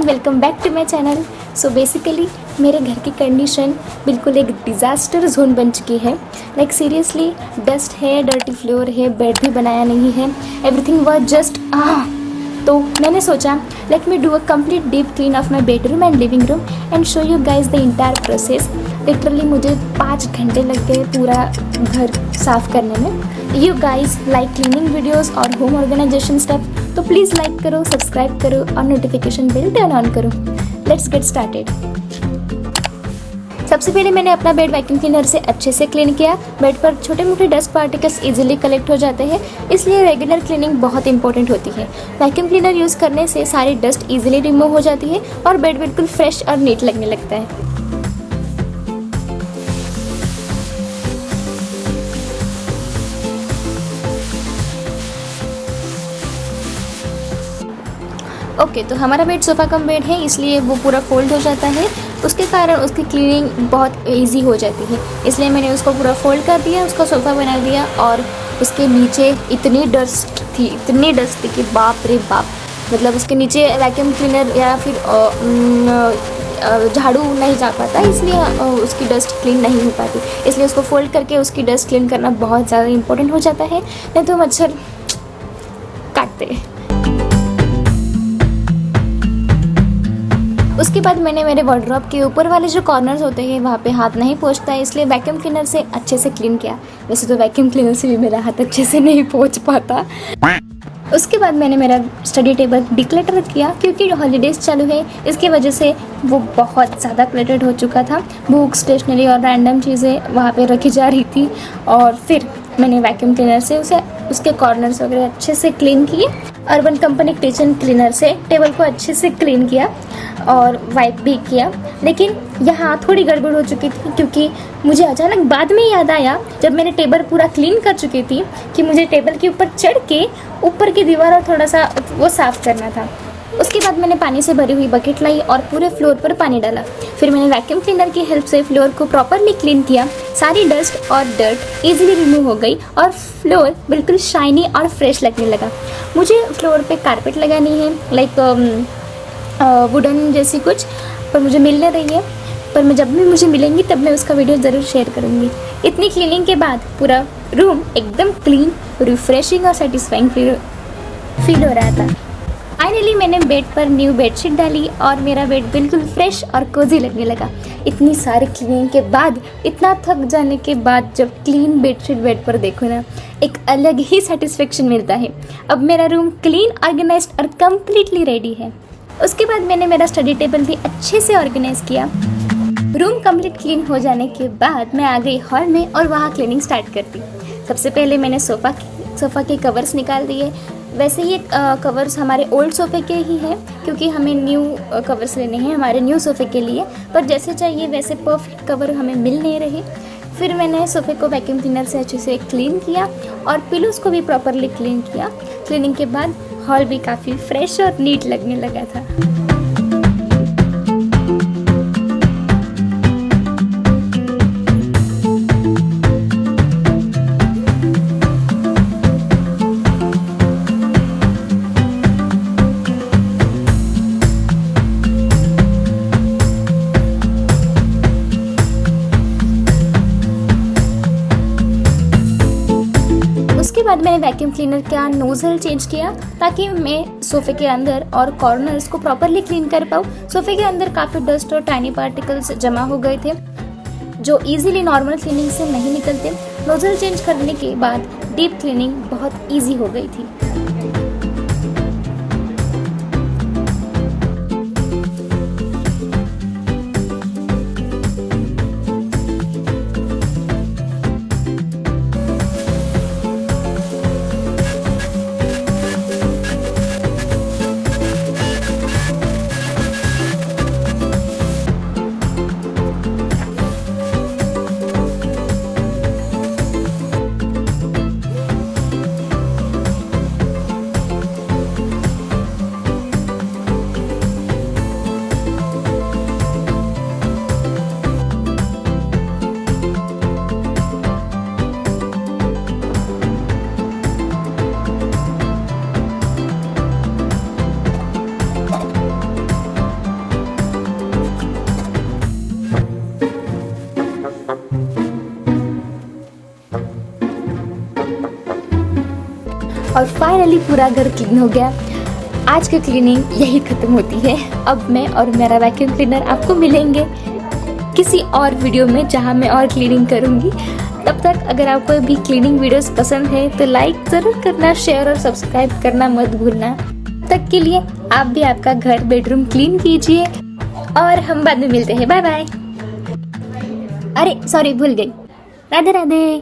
Welcome back to my channel. So basically मेरे घर की कंडीशन बिल्कुल एक डिज़ास्टर जोन बन चुकी है। लाइक सीरियसली डस्ट है, डर्टी फ्लोर है, बेड भी बनाया नहीं है, एवरीथिंग वाज जस्ट तो मैंने सोचा let me do a complete deep clean of my bedroom and living room and show you guys the entire process. Literally मुझे 5 घंटे लग गए पूरा घर साफ़ करने में। You guys like cleaning videos और होम ऑर्गेनाइजेशन स्टेप, तो प्लीज़ लाइक करो, सब्सक्राइब करो और नोटिफिकेशन बेल टर्न ऑन करो। Let's get started. सबसे पहले मैंने अपना बेड वैक्यूम क्लीनर से अच्छे से क्लीन किया। बेड पर छोटे मोटे डस्ट पार्टिकल्स इजीली कलेक्ट हो जाते हैं, इसलिए रेगुलर क्लीनिंग बहुत इंपॉर्टेंट होती है। वैक्यूम क्लीनर यूज़ करने से सारी डस्ट इजीली रिमूव हो जाती है और बेड बिल्कुल फ्रेश और नीट लगने लगता है। ओके, तो हमारा बेड सोफ़ा कम बेड है, इसलिए वो पूरा फोल्ड हो जाता है। उसके कारण उसकी क्लीनिंग बहुत इजी हो जाती है, इसलिए मैंने उसको पूरा फोल्ड कर दिया, उसका सोफ़ा बना दिया। और उसके नीचे इतनी डस्ट थी कि बाप रे बाप, मतलब उसके नीचे वैक्यूम क्लीनर या फिर झाड़ू नहीं जा पाता, इसलिए उसकी डस्ट क्लीन नहीं हो पाती। इसलिए उसको फोल्ड करके उसकी डस्ट क्लीन करना बहुत ज़्यादा इंपॉर्टेंट हो जाता है, नहीं तो मच्छर काटते हैं। उसके बाद मैंने मेरे वार्डरोब के ऊपर वाले जो कॉर्नर्स होते हैं वहाँ पे हाथ नहीं पहुँचता है, इसलिए वैक्यूम क्लीनर से अच्छे से क्लीन किया। वैसे तो वैक्यूम क्लीनर से भी मेरा हाथ अच्छे से नहीं पहुँच पाता। उसके बाद मैंने मेरा स्टडी टेबल डिक्लटर किया, क्योंकि हॉलीडेज़ चालू है, इसकी वजह से वो बहुत ज़्यादा क्लटर्ड हो चुका था। बुक, स्टेशनरी और रैंडम चीज़ें वहाँ पे रखी जा रही थी। और फिर मैंने वैक्यूम क्लीनर से उसके कॉर्नर्स वगैरह अच्छे से क्लीन किए। अर्बन कंपनी किचन क्लीनर से टेबल को अच्छे से क्लीन किया और वाइप भी किया। लेकिन यहाँ थोड़ी गड़बड़ हो चुकी थी, क्योंकि मुझे अचानक बाद में याद आया, जब मैंने टेबल पूरा क्लीन कर चुकी थी, कि मुझे टेबल के ऊपर चढ़ के ऊपर की दीवार और थोड़ा सा वो साफ़ करना था। उसके बाद मैंने पानी से भरी हुई बकेट लाई और पूरे फ्लोर पर पानी डाला। फिर मैंने वैक्यूम क्लीनर की हेल्प से फ्लोर को प्रॉपरली क्लीन किया। सारी डस्ट और डर्ट इजीली रिमूव हो गई और फ्लोर बिल्कुल शाइनी और फ्रेश लगने लगा। मुझे फ्लोर पे कारपेट लगानी है, लाइक वुडन जैसी कुछ, पर मुझे मिल नहीं रही है। पर मैं जब भी मुझे मिलेंगी तब मैं उसका वीडियो ज़रूर शेयर करूँगी। इतनी क्लीनिंग के बाद पूरा रूम एकदम क्लीन, रिफ्रेशिंग और सेटिस्फाइंग फील हो रहा था। फाइनली मैंने बेड पर न्यू बेडशीट डाली और मेरा बेड बिल्कुल फ्रेश और कोजी लगने लगा। इतनी सारी क्लीनिंग के बाद, इतना थक जाने के बाद जब क्लीन बेडशीट बेड पर देखो ना, एक अलग ही सेटिस्फेक्शन मिलता है। अब मेरा रूम क्लीन, ऑर्गेनाइज्ड और कम्प्लीटली रेडी है। उसके बाद मैंने मेरा स्टडी टेबल भी अच्छे से ऑर्गेनाइज किया। रूम कंप्लीट क्लीन हो जाने के बाद मैं आ गई हॉल में और वहाँ क्लीनिंग स्टार्ट कर दी। सबसे पहले मैंने सोफ़ा के कवर्स निकाल दिए। वैसे ये कवर्स हमारे ओल्ड सोफ़े के ही हैं, क्योंकि हमें न्यू कवर्स लेने हैं हमारे न्यू सोफ़े के लिए, पर जैसे चाहिए वैसे परफेक्ट कवर हमें मिल नहीं रहे। फिर मैंने सोफ़े को वैक्यूम क्लीनर से अच्छे से क्लीन किया और पिलोज़ को भी प्रॉपरली क्लीन किया। क्लीनिंग के बाद हॉल भी काफ़ी फ्रेश और नीट लगने लगा था। उसके बाद मैंने वैक्यूम क्लीनर का नोज़ल चेंज किया, ताकि मैं सोफ़े के अंदर और कॉर्नर्स को प्रॉपरली क्लीन कर पाऊँ। सोफ़े के अंदर काफ़ी डस्ट और टाइनी पार्टिकल्स जमा हो गए थे, जो इजीली नॉर्मल क्लीनिंग से नहीं निकलते। नोज़ल चेंज करने के बाद डीप क्लीनिंग बहुत ईजी हो गई थी। और फाइनली पूरा घर क्लीन हो गया। आज की क्लीनिंग यही ख़त्म होती है। अब मैं और मेरा वैक्यूम क्लीनर आपको मिलेंगे किसी और वीडियो में जहां मैं और क्लीनिंग करूंगी। तब तक अगर आपको भी क्लीनिंग वीडियोस पसंद है तो लाइक ज़रूर करना, शेयर और सब्सक्राइब करना मत भूलना। तब तक के लिए आप भी आपका घर बेडरूम क्लीन कीजिए और हम बाद में मिलते हैं। Bye bye. अरे सॉरी, भूल गई। राधे राधे।